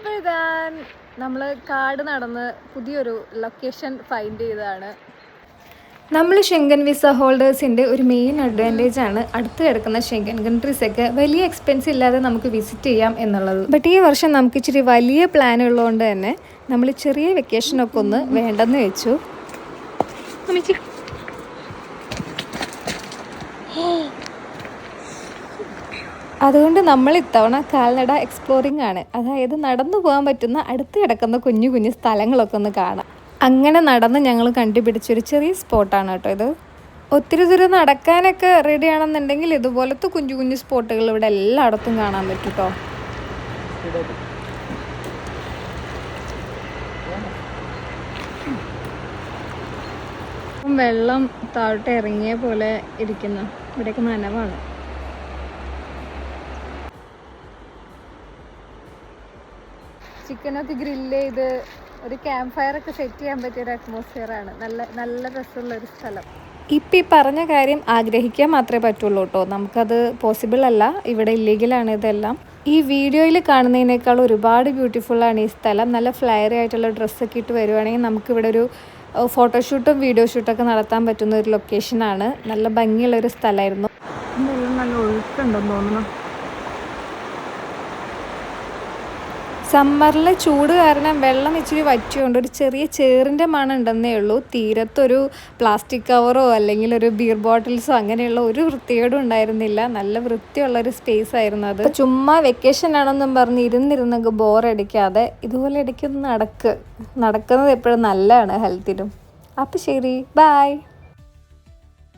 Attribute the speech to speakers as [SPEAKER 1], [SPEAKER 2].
[SPEAKER 1] ഇപ്പോഴിതാ നമ്മൾ കാട് നടന്ന് പുതിയൊരു ലൊക്കേഷൻ ഫൈൻഡ് ചെയ്തതാണ്. നമ്മൾ ഷെങ്കൻ വിസ ഹോൾഡേഴ്സിൻ്റെ ഒരു മെയിൻ അഡ്വാൻറ്റേജ് ആണ് അടുത്ത് കിടക്കുന്ന ഷെങ്കൻ കൺട്രീസൊക്കെ വലിയ എക്സ്പെൻസ് ഇല്ലാതെ നമുക്ക് വിസിറ്റ് ചെയ്യാം എന്നുള്ളത്. ബട്ട് ഈ വർഷം നമുക്ക് ഇച്ചിരി വലിയ പ്ലാൻ ഉള്ളതുകൊണ്ട് തന്നെ നമ്മൾ ചെറിയ വെക്കേഷനൊക്കെ ഒന്ന് വേണ്ടെന്ന് വെച്ചു. അതുകൊണ്ട് നമ്മൾ ഇത്തവണ കാൽനട എക്സ്പ്ലോറിംഗ് ആണ്. അതായത് നടന്നു പോകാൻ പറ്റുന്ന അടുത്ത് കിടക്കുന്ന കുഞ്ഞു കുഞ്ഞു സ്ഥലങ്ങളൊക്കെ ഒന്ന് കാണാം. അങ്ങനെ നടന്ന് ഞങ്ങൾ കണ്ടുപിടിച്ചൊരു ചെറിയ സ്പോട്ടാണ് കേട്ടോ ഇത്. ഒത്തിരി ദൂരം നടക്കാനൊക്കെ റെഡി ആണെന്നുണ്ടെങ്കിൽ ഇതുപോലത്തെ കുഞ്ഞു കുഞ്ഞു സ്പോട്ടുകൾ ഇവിടെ എല്ലായിടത്തും കാണാൻ പറ്റും കേട്ടോ. വെള്ളം താഴോട്ട് ഇറങ്ങിയ പോലെ ഇരിക്കുന്നു. ഇവിടെയൊക്കെ നനവാണ്. ചിക്കനൊക്കെ ഗ്രില്ല് ചെയ്ത് ഒരു ക്യാമ്പ് ഫയർ ഒക്കെ സെറ്റ് ചെയ്യാൻ പറ്റിയ ഒരു അറ്റ്മോസ്ഫിയർ ആണ്. നല്ല രസമുള്ള ഒരു സ്ഥലം. ഇപ്പം ഈ പറഞ്ഞ കാര്യം ആഗ്രഹിക്കാൻ മാത്രമേ പറ്റുള്ളൂ കേട്ടോ. നമുക്കത് പോസിബിൾ അല്ല. ഇവിടെ ഇല്ലീഗലാണ് ഇതെല്ലാം. ഈ വീഡിയോയിൽ കാണുന്നതിനേക്കാൾ ഒരുപാട് ബ്യൂട്ടിഫുള്ളാണ് ഈ സ്ഥലം. നല്ല ഫ്ലയറി ആയിട്ടുള്ള ഡ്രസ്സൊക്കെ ഇട്ട് വരുവാണെങ്കിൽ നമുക്കിവിടെ ഒരു ഫോട്ടോഷൂട്ടും വീഡിയോ ഷൂട്ടൊക്കെ നടത്താൻ പറ്റുന്ന ഒരു ലൊക്കേഷനാണ്. നല്ല ഭംഗിയുള്ളൊരു സ്ഥലമായിരുന്നു. നല്ല ഒഴുക്കുണ്ടെന്ന് തോന്നുന്നു. സമ്മറിൽ ചൂട് കാരണം വെള്ളം ഇച്ചിരി വറ്റിയുണ്ട്. ഒരു ചെറിയ ചേറിൻ്റെ മണം ഉണ്ടെന്നേ ഉള്ളൂ. തീരത്തൊരു പ്ലാസ്റ്റിക് കവറോ അല്ലെങ്കിൽ ഒരു ബിയർ ബോട്ടിൽസോ അങ്ങനെയുള്ള ഒരു വൃത്തികേടും ഉണ്ടായിരുന്നില്ല. നല്ല വൃത്തിയുള്ളൊരു സ്പേസ് ആയിരുന്നു അത്. ചുമ്മാ വെക്കേഷൻ ആണെന്നും പറഞ്ഞ് ഇരുന്നിരുന്നൊക്കെ ബോറടിക്കാതെ ഇതുപോലെ ഇടയ്ക്കൊന്ന് നടക്കുന്നത് എപ്പോഴും നല്ലതാണ് ഹെൽത്തിനും. അപ്പം ശരി, ബൈ.